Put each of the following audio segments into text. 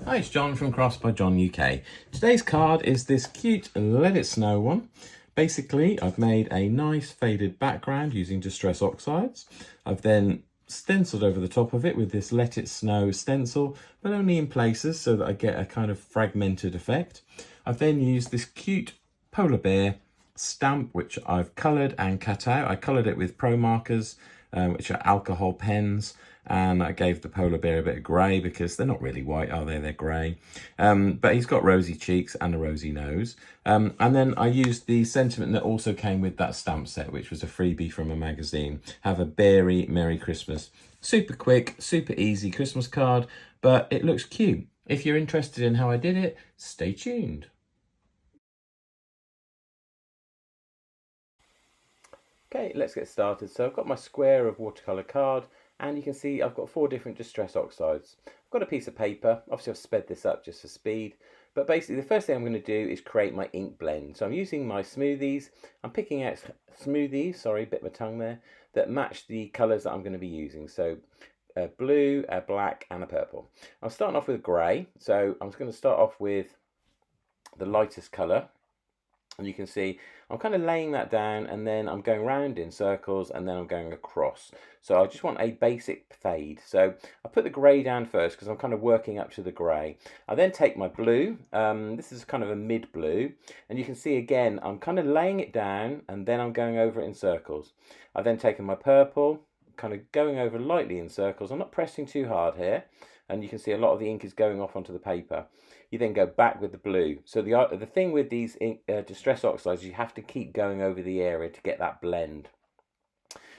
Hi, it's John from Crafts by John UK. Today's card is this cute Let It Snow one. Basically, I've made a nice faded background using Distress Oxides. I've then stenciled over the top of it with this Let It Snow stencil, but only in places so that I get a kind of fragmented effect. I've then used this cute polar bear stamp, which I've coloured and cut out. I coloured it with pro markers, which are alcohol pens, and I gave the polar bear a bit of grey because they're not really white, are they? They're grey. But he's got rosy cheeks and a rosy nose. And then I used the sentiment that also came with that stamp set, which was a freebie from a magazine. Have a berry Merry Christmas. Super quick, super easy Christmas card, but it looks cute. If you're interested in how I did it, stay tuned. Okay, let's get started. So I've got my square of watercolour card, and you can see I've got 4 different Distress Oxides. I've got a piece of paper. Obviously I've sped this up just for speed, but basically the first thing I'm going to do is create my ink blend. So I'm using my smoothies. I'm picking out smoothies, sorry, bit my tongue there, that match the colours that I'm going to be using. So a blue, a black and a purple. I'm starting off with grey, so I'm just going to start off with the lightest colour. And you can see I'm kind of laying that down, and then I'm going round in circles, and then I'm going across. So I just want a basic fade. So I put the grey down first because I'm kind of working up to the grey. I then take my blue. This is kind of a mid blue, and you can see again I'm kind of laying it down, and then I'm going over it in circles. I've then taken my purple, kind of going over lightly in circles. I'm not pressing too hard here, and you can see a lot of the ink is going off onto the paper. You then go back with the blue. So the thing with these Distress Oxides, you have to keep going over the area to get that blend.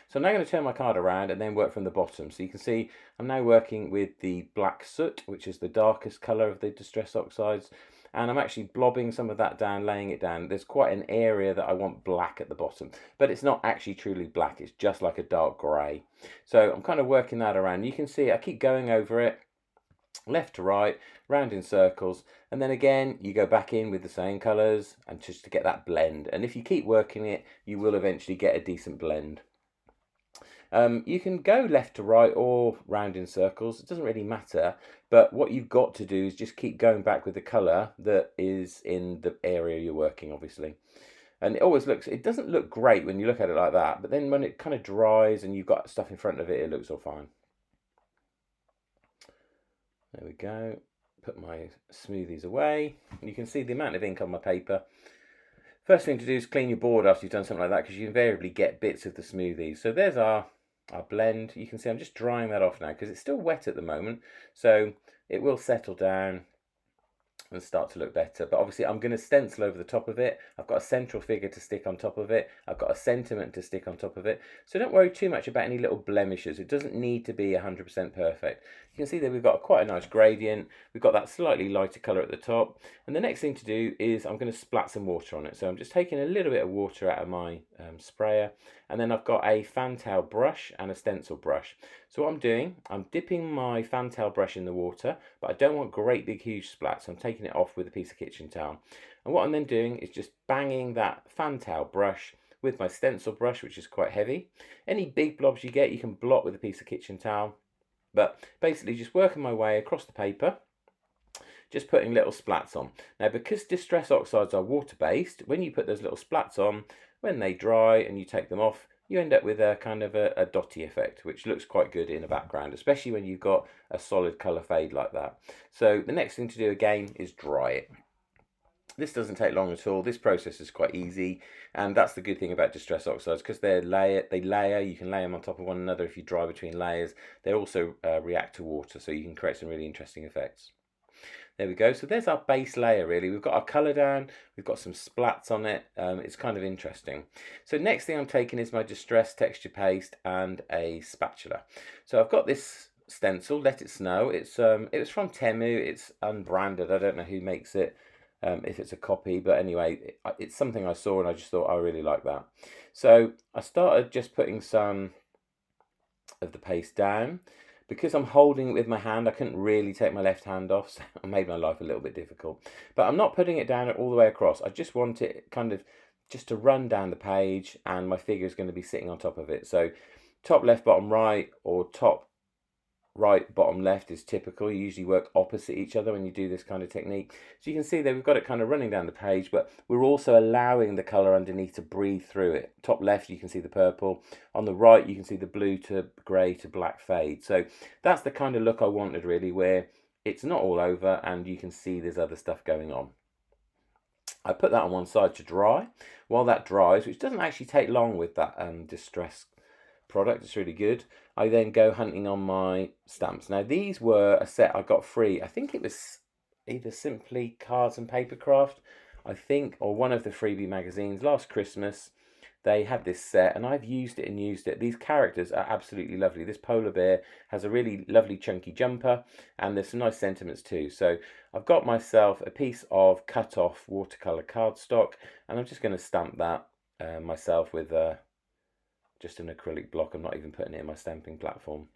So I'm now going to turn my card around and then work from the bottom. So you can see I'm now working with the black soot, which is the darkest colour of the Distress Oxides. And I'm actually blobbing some of that down, laying it down. There's quite an area that I want black at the bottom, but it's not actually truly black. It's just like a dark grey. So I'm kind of working that around. You can see I keep going over it, left to right, round in circles, and then again you go back in with the same colours and just to get that blend. And if you keep working it, you will eventually get a decent blend. You can go left to right or round in circles, it doesn't really matter, but what you've got to do is just keep going back with the colour that is in the area you're working, obviously. And it doesn't look great when you look at it like that, but then when it kind of dries and you've got stuff in front of it, it looks all fine. There we go. Put my smoothies away. You can see the amount of ink on my paper. First thing to do is clean your board after you've done something like that, because you invariably get bits of the smoothies. So there's our blend. You can see I'm just drying that off now because it's still wet at the moment. So it will settle down and start to look better. But obviously I'm going to stencil over the top of it. I've got a central figure to stick on top of it. I've got a sentiment to stick on top of it. So don't worry too much about any little blemishes. It doesn't need to be 100% perfect. You can see that we've got quite a nice gradient. We've got that slightly lighter colour at the top. And the next thing to do is I'm going to splat some water on it. So I'm just taking a little bit of water out of my sprayer. And then I've got a fantail brush and a stencil brush. So what I'm doing, I'm dipping my fantail brush in the water, but I don't want great big huge splats. So I'm taking it off with a piece of kitchen towel. And what I'm then doing is just banging that fantail brush with my stencil brush, which is quite heavy. Any big blobs you get, you can blot with a piece of kitchen towel. But basically just working my way across the paper, just putting little splats on. Now, because Distress Oxides are water-based, when you put those little splats on, when they dry and you take them off, you end up with a kind of a dotty effect, which looks quite good in a background, especially when you've got a solid colour fade like that. So the next thing to do again is dry it. This doesn't take long at all. This process is quite easy, and that's the good thing about Distress Oxides, because they layer. You can lay them on top of one another if you dry between layers. They also react to water, so you can create some really interesting effects. There we go. So there's our base layer, really. We've got our colour down. We've got some splats on it. It's kind of interesting. So next thing I'm taking is my Distress texture paste and a spatula. So I've got this stencil, Let It Snow. It was from Temu. It's unbranded. I don't know who makes it. If it's a copy, but anyway, it's something I saw and I just thought I really like that. So I started just putting some of the paste down. Because I'm holding it with my hand, I couldn't really take my left hand off, so it made my life a little bit difficult. But I'm not putting it down all the way across. I just want it kind of just to run down the page, and my figure is going to be sitting on top of it. So top left, bottom right, or top right, bottom, left is typical. You usually work opposite each other when you do this kind of technique. So you can see that we've got it kind of running down the page, but we're also allowing the colour underneath to breathe through it. Top left, you can see the purple. On the right, you can see the blue to grey to black fade. So that's the kind of look I wanted, really, where it's not all over and you can see there's other stuff going on. I put that on one side to dry. While that dries, which doesn't actually take long with that Distress product, it's really good, I then go hunting on my stamps. Now these were a set I got free. I think it was either Simply Cards and Paper Craft, I think, or one of the freebie magazines. Last Christmas they had this set and I've used it and used it. These characters are absolutely lovely. This polar bear has a really lovely chunky jumper and there's some nice sentiments too. So I've got myself a piece of cut off watercolor cardstock and I'm just going to stamp that myself with just an acrylic block. I'm not even putting it in my stamping platform.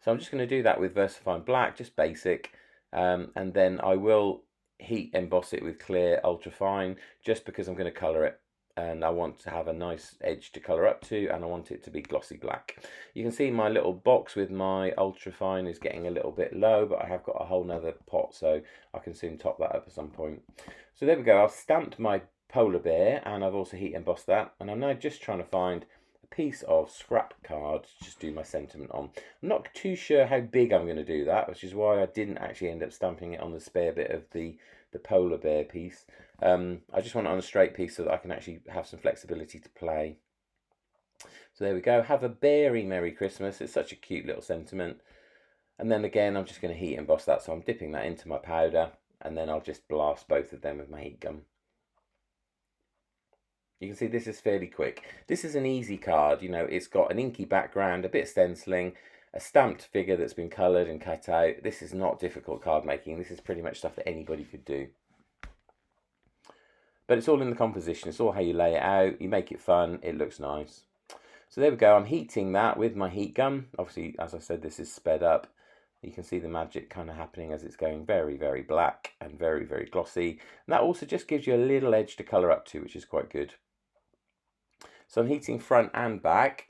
So I'm just going to do that with VersaFine Black, just basic, and then I will heat emboss it with clear ultrafine just because I'm going to colour it. And I want to have a nice edge to colour up to, and I want it to be glossy black. You can see my little box with my ultrafine is getting a little bit low, but I have got a whole nother pot, so I can soon top that up at some point. So there we go, I've stamped my polar bear and I've also heat embossed that, and I'm now just trying to find a piece of scrap card to just do my sentiment on. I'm not too sure how big I'm going to do that, which is why I didn't actually end up stamping it on the spare bit of the polar bear piece. I just want it on a straight piece so that I can actually have some flexibility to play. So there we go. Have a very Merry Christmas. It's such a cute little sentiment. And then again, I'm just going to heat emboss that. So I'm dipping that into my powder and then I'll just blast both of them with my heat gun. You can see this is fairly quick. This is an easy card. You know, it's got an inky background, a bit of stenciling, a stamped figure that's been coloured and cut out. This is not difficult card making. This is pretty much stuff that anybody could do. But it's all in the composition. It's all how you lay it out. You make it fun. It looks nice. So there we go. I'm heating that with my heat gun. Obviously, as I said, this is sped up. You can see the magic kind of happening as it's going very, very black and very, very glossy. And that also just gives you a little edge to colour up to, which is quite good. So I'm heating front and back.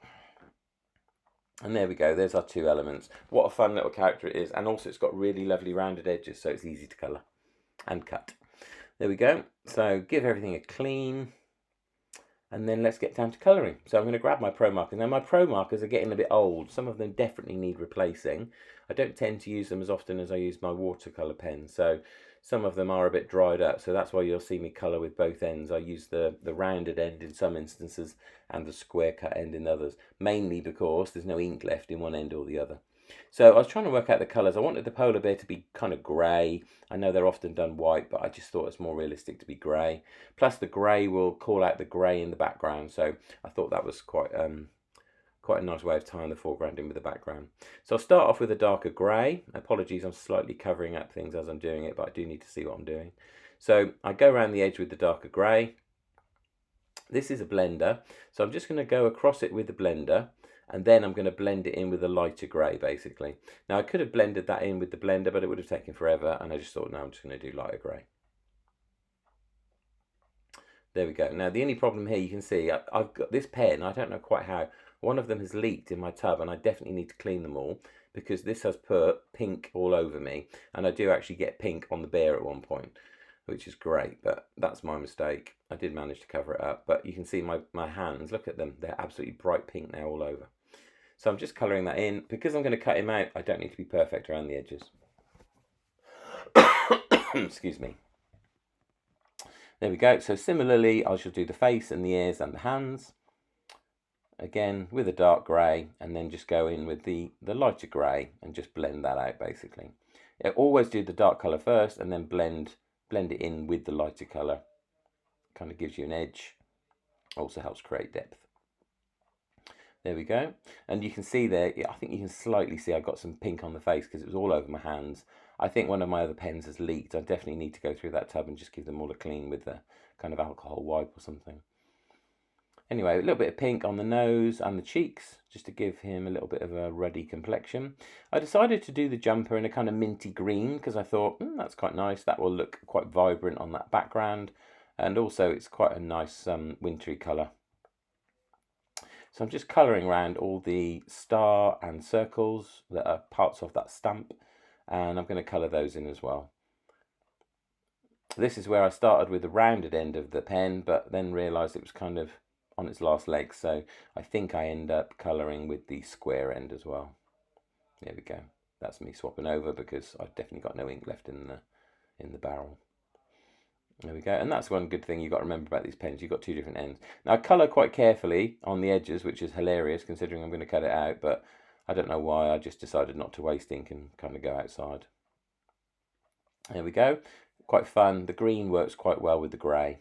And there we go. There's our two elements. What a fun little character it is. And also it's got really lovely rounded edges, so it's easy to colour and cut. There we go. So give everything a clean. And then let's get down to colouring. So I'm going to grab my Pro markers. Now my Pro markers are getting a bit old. Some of them definitely need replacing. I don't tend to use them as often as I use my watercolour pen. So some of them are a bit dried up. So that's why you'll see me colour with both ends. I use the rounded end in some instances and the square cut end in others. Mainly because there's no ink left in one end or the other. So I was trying to work out the colours. I wanted the polar bear to be kind of grey. I know they're often done white, but I just thought it's more realistic to be grey. Plus the grey will call out the grey in the background. So I thought that was quite a nice way of tying the foreground in with the background. So I'll start off with a darker grey. Apologies, I'm slightly covering up things as I'm doing it, but I do need to see what I'm doing. So I go around the edge with the darker grey. This is a blender. So I'm just going to go across it with the blender. And then I'm going to blend it in with a lighter grey, basically. Now, I could have blended that in with the blender, but it would have taken forever. And I just thought, no, I'm just going to do lighter grey. There we go. Now, the only problem here, you can see, I've got this pen. I don't know quite how. One of them has leaked in my tub, and I definitely need to clean them all because this has put pink all over me. And I do actually get pink on the bear at one point, which is great, but that's my mistake. I did manage to cover it up, but you can see my hands, look at them. They're absolutely bright pink now all over. So I'm just colouring that in. Because I'm going to cut him out, I don't need to be perfect around the edges. Excuse me. There we go. So similarly, I shall do the face and the ears and the hands. Again, with a dark grey, and then just go in with the lighter grey and just blend that out, basically. I always do the dark colour first and then blend it in with the lighter colour. Kind of gives you an edge. Also helps create depth. There we go. And you can see there, I think you can slightly see I got some pink on the face because it was all over my hands. I think one of my other pens has leaked. I definitely need to go through that tub and just give them all a clean with the kind of alcohol wipe or something. Anyway, a little bit of pink on the nose and the cheeks, just to give him a little bit of a ruddy complexion. I decided to do the jumper in a kind of minty green because I thought, that's quite nice. That will look quite vibrant on that background. And also it's quite a nice wintry colour. So I'm just colouring around all the star and circles that are parts of that stamp, and I'm going to colour those in as well. This is where I started with the rounded end of the pen, but then realised it was kind of on its last legs, so I think I end up colouring with the square end as well. There we go. That's me swapping over because I've definitely got no ink left in the barrel. There we go. And that's one good thing you've got to remember about these pens. You've got two different ends. Now I colour quite carefully on the edges, which is hilarious considering I'm going to cut it out, but I don't know why. I just decided not to waste ink and kind of go outside. There we go. Quite fun. The green works quite well with the grey.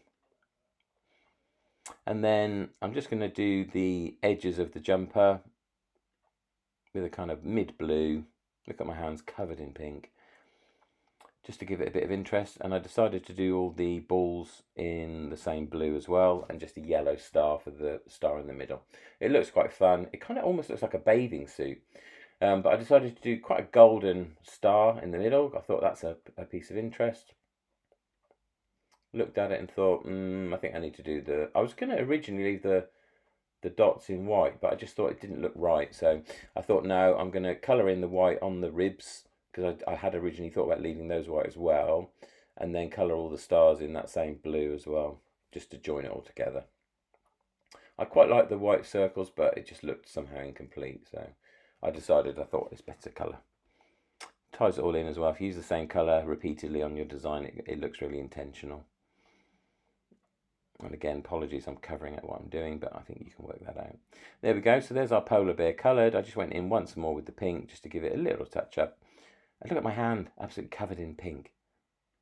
And then I'm just going to do the edges of the jumper with a kind of mid blue. Look at my hands covered in pink, just to give it a bit of interest. And I decided to do all the balls in the same blue as well, and just a yellow star for the star in the middle. It looks quite fun. It kind of almost looks like a bathing suit, but I decided to do quite a golden star in the middle. I thought that's a piece of interest. Looked at it and thought, I think I need to do I was going to originally leave the dots in white, but I just thought it didn't look right. So I thought, no, I'm going to colour in the white on the ribs, because I had originally thought about leaving those white as well, and then colour all the stars in that same blue as well, just to join it all together. I quite like the white circles, but it just looked somehow incomplete, so I decided I thought it's better colour. Ties it all in as well. If you use the same colour repeatedly on your design, it looks really intentional. And again, apologies, I'm covering up what I'm doing, but I think you can work that out. There we go. So there's our polar bear coloured. I just went in once more with the pink just to give it a little touch up. And look at my hand, absolutely covered in pink.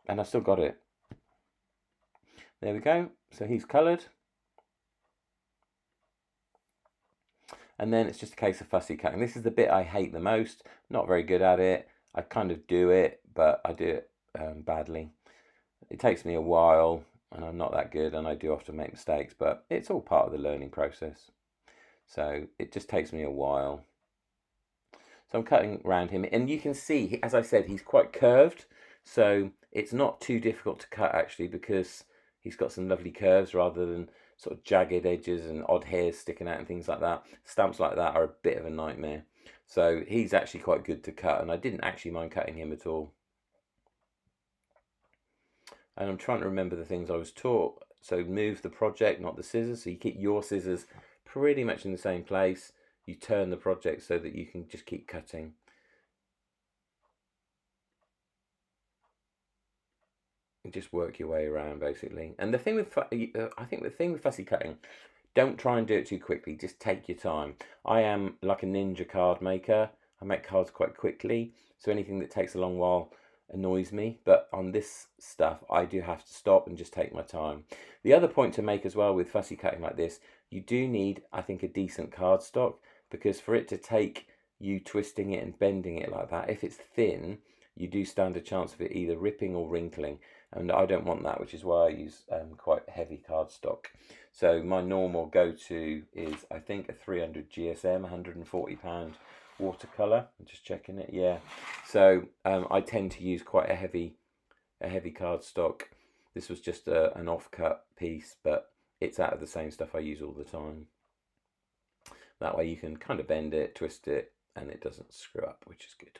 And I've still got it. There we go. So he's coloured. And then it's just a case of fussy cutting. This is the bit I hate the most. Not very good at it. I kind of do it, but I do it badly. It takes me a while, and I'm not that good, and I do often make mistakes, but it's all part of the learning process. So it just takes me a while. So I'm cutting around him, and you can see, as I said, he's quite curved, so it's not too difficult to cut actually, because he's got some lovely curves rather than sort of jagged edges and odd hairs sticking out and things like that. Stamps like that are a bit of a nightmare. So he's actually quite good to cut, and I didn't actually mind cutting him at all. And I'm trying to remember the things I was taught. So move the project, not the scissors. So you keep your scissors pretty much in the same place. You turn the project so that you can just keep cutting. And just work your way around basically. And the thing with, I think the thing with fussy cutting, don't try and do it too quickly. Just take your time. I am like a ninja card maker. I make cards quite quickly. So anything that takes a long while annoys me, but on this stuff I do have to stop and just take my time. The other point to make as well with fussy cutting like this, you do need, I think, a decent cardstock, because for it to take you twisting it and bending it like that, if it's thin, you do stand a chance of it either ripping or wrinkling, and I don't want that, which is why I use quite heavy cardstock. So my normal go-to is, I think, a 300 GSM, £140 watercolor. I'm just checking it. Yeah, so I tend to use quite a heavy cardstock. This was just an off-cut piece, but it's out of the same stuff I use all the time. That way you can kind of bend it, twist it, and it doesn't screw up, which is good.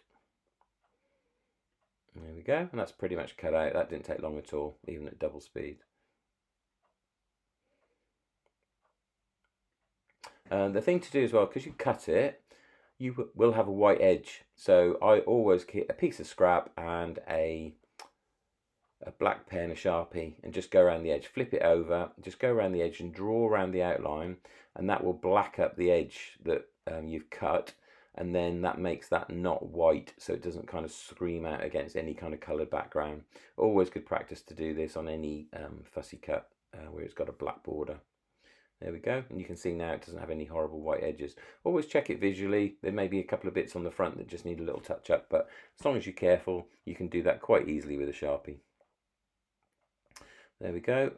There we go, and that's pretty much cut out. That didn't take long at all, even at double speed. And the thing to do as well, because you cut it, you will have a white edge. So I always keep a piece of scrap and a black pen, a Sharpie, and just go around the edge, flip it over, just go around the edge and draw around the outline, and that will black up the edge that you've cut, and then that makes that not white, so it doesn't kind of scream out against any kind of coloured background. Always good practice to do this on any fussy cut where it's got a black border. There we go, and you can see now it doesn't have any horrible white edges. Always check it visually. There may be a couple of bits on the front that just need a little touch up, but as long as you're careful, you can do that quite easily with a Sharpie. There we go.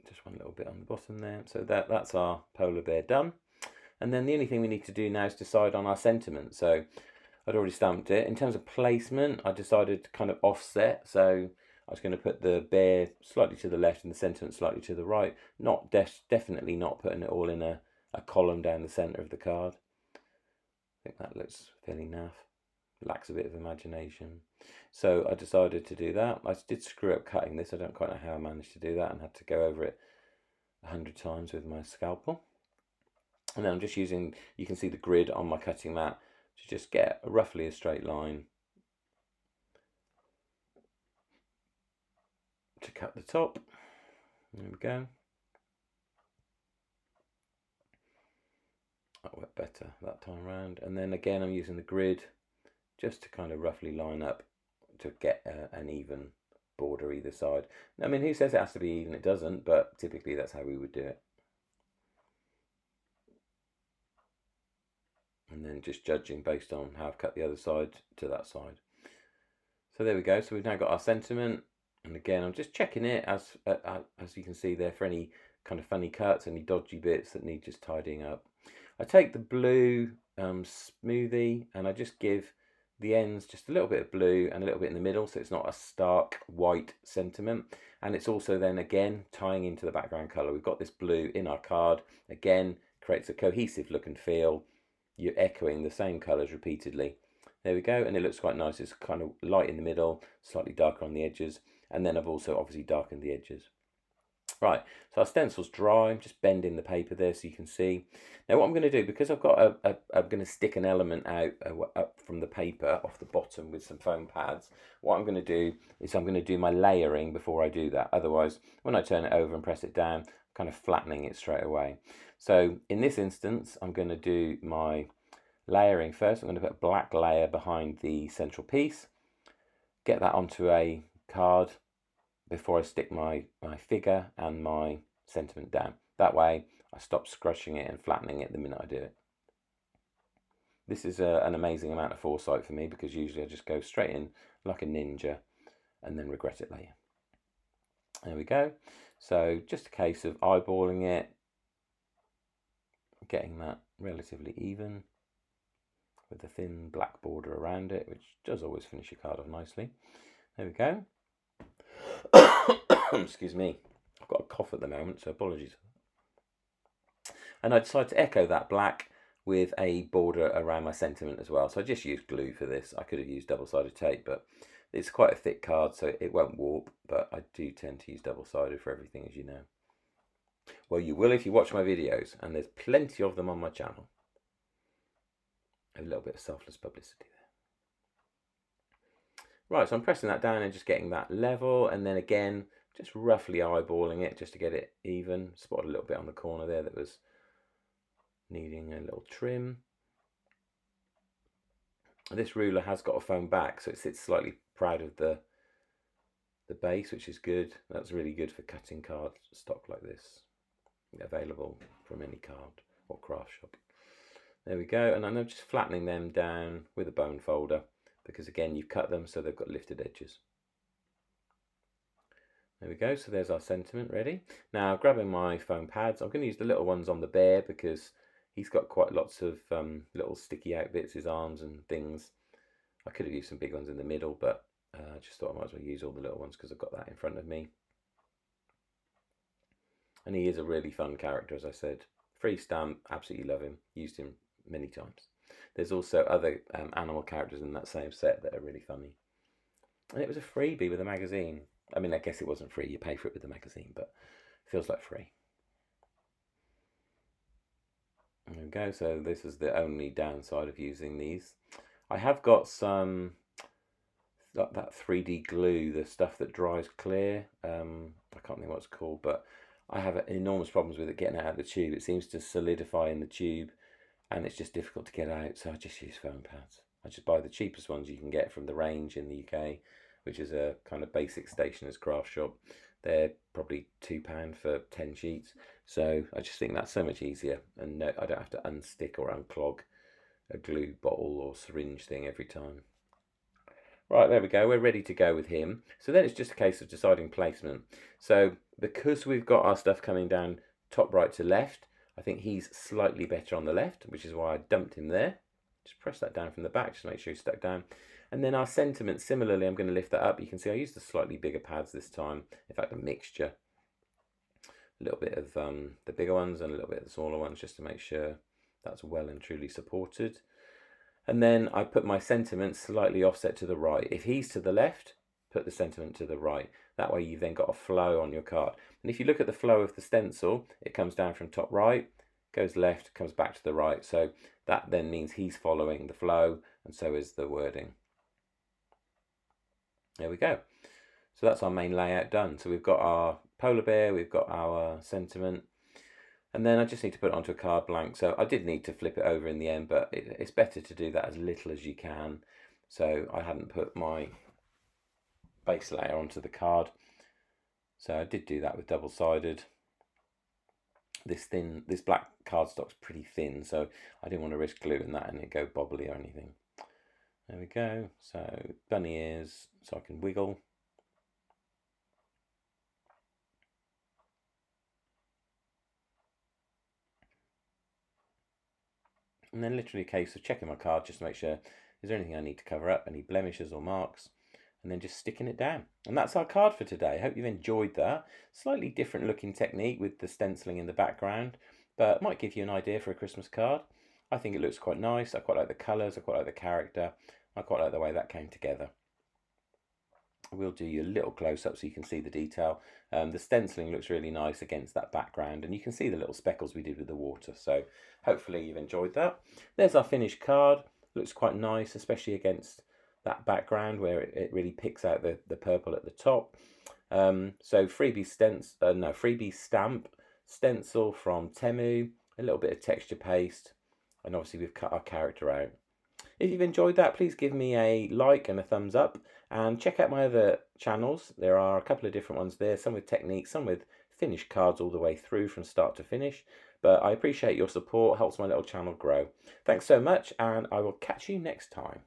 Just one little bit on the bottom there. So that's our polar bear done. And then the only thing we need to do now is decide on our sentiment. So I'd already stamped it. In terms of placement, I decided to kind of offset. So I was going to put the bear slightly to the left and the sentiment slightly to the right. Not definitely not putting it all in a a column down the centre of the card. I think that looks fairly naff. Lacks a bit of imagination. So I decided to do that. I did screw up cutting this. I don't quite know how I managed to do that and had to go over it 100 times with my scalpel. And then I'm just using, you can see the grid on my cutting mat to just get roughly a straight line to cut the top. There we go. That worked better that time around. And then again, I'm using the grid just to kind of roughly line up to get an even border either side. I mean, who says it has to be even? It doesn't, but typically that's how we would do it. And then just judging based on how I've cut the other side to that side. So there we go. So we've now got our sentiment. And again, I'm just checking it as you can see there for any kind of funny cuts, any dodgy bits that need just tidying up. I take the blue smoothie and I just give the ends just a little bit of blue and a little bit in the middle, so it's not a stark white sentiment. And it's also then again tying into the background color. We've got this blue in our card, again creates a cohesive look and feel. You're echoing the same colors repeatedly. There we go, and it looks quite nice. It's kind of light in the middle, slightly darker on the edges, and then I've also obviously darkened the edges. Right, so our stencil's dry. I'm just bending the paper there so you can see. Now what I'm going to do, because I've got I'm going to stick an element out up from the paper off the bottom with some foam pads. What I'm going to do is I'm going to do my layering before I do that. Otherwise, when I turn it over and press it down, I'm kind of flattening it straight away. So in this instance, I'm going to do my layering first. I'm going to put a black layer behind the central piece. Get that onto a card before I stick my figure and my sentiment down. That way I stop scratching it and flattening it the minute I do it. This is an amazing amount of foresight for me, because usually I just go straight in like a ninja and then regret it later. There we go. So just a case of eyeballing it, getting that relatively even with a thin black border around it, which does always finish your card off nicely. There we go. Excuse me, I've got a cough at the moment, so apologies. And I decided to echo that black with a border around my sentiment as well. So I just used glue for this. I could have used double-sided tape, but it's quite a thick card, so it won't warp, but I do tend to use double-sided for everything, as you know. Well, you will if you watch my videos, and there's plenty of them on my channel. A little bit of selfless publicity there. Right, so I'm pressing that down and just getting that level, and then again, just roughly eyeballing it just to get it even. Spotted a little bit on the corner there that was needing a little trim. This ruler has got a foam back, so it sits slightly proud of the base, which is good. That's really good for cutting card stock like this. Available from any card or craft shop. There we go, and I'm just flattening them down with a bone folder, because again you've cut them so they've got lifted edges. There we go, so there's our sentiment ready. Now grabbing my foam pads, I'm going to use the little ones on the bear because he's got quite lots of little sticky out bits, his arms and things. I could have used some big ones in the middle, but I just thought I might as well use all the little ones because I've got that in front of me. And he is a really fun character, as I said. Free stamp, absolutely love him. Used him many times. There's also other animal characters in that same set that are really funny. And it was a freebie with a magazine. I mean, I guess it wasn't free. You pay for it with the magazine, but it feels like free. There we go. So this is the only downside of using these. I have got some that 3D glue, the stuff that dries clear. I can't think what it's called, but I have enormous problems with it getting out of the tube. It seems to solidify in the tube, and it's just difficult to get out. So I just use foam pads. I just buy the cheapest ones you can get from the range in the UK, which is a kind of basic stationer's craft shop. They're probably £2 for 10 sheets. So I just think that's so much easier, and I don't have to unstick or unclog a glue bottle or syringe thing every time. Right, there we go. We're ready to go with him. So then it's just a case of deciding placement. So because we've got our stuff coming down top right to left, I think he's slightly better on the left, which is why I dumped him there. Just press that down from the back, just to make sure he's stuck down. And then our sentiment, similarly, I'm going to lift that up. You can see I used the slightly bigger pads this time. In fact, a mixture. a little bit of the bigger ones and a little bit of the smaller ones, just to make sure that's well and truly supported. And then I put my sentiment slightly offset to the right. If he's to the left, put the sentiment to the right. That way you've then got a flow on your card. And if you look at the flow of the stencil, it comes down from top right, goes left, comes back to the right. So that then means he's following the flow, and so is the wording. There we go. So that's our main layout done. So we've got our polar bear, we've got our sentiment, and then I just need to put it onto a card blank. So I did need to flip it over in the end, but it's better to do that as little as you can. So I hadn't put my base layer onto the card. So I did do that with double-sided. This black cardstock's pretty thin, so I didn't want to risk gluing that and it go bobbly or anything. There we go. So bunny ears, so I can wiggle. And then literally a case of checking my card just to make sure, is there anything I need to cover up, any blemishes or marks, and then just sticking it down. And that's our card for today. Hope you've enjoyed that. Slightly different looking technique with the stenciling in the background, but it might give you an idea for a Christmas card. I think it looks quite nice. I quite like the colours, I quite like the character, I quite like the way that came together. We'll do you a little close-up so you can see the detail. The stenciling looks really nice against that background, and you can see the little speckles we did with the water. So hopefully you've enjoyed that. There's our finished card. Looks quite nice, especially against that background where it really picks out the purple at the top. So freebie stamp stencil from Temu, a little bit of texture paste, and obviously we've cut our character out. If you've enjoyed that, please give me a like and a thumbs up, and check out my other channels. There are a couple of different ones there, some with techniques, some with finished cards all the way through from start to finish. But I appreciate your support, helps my little channel grow. Thanks so much, and I will catch you next time.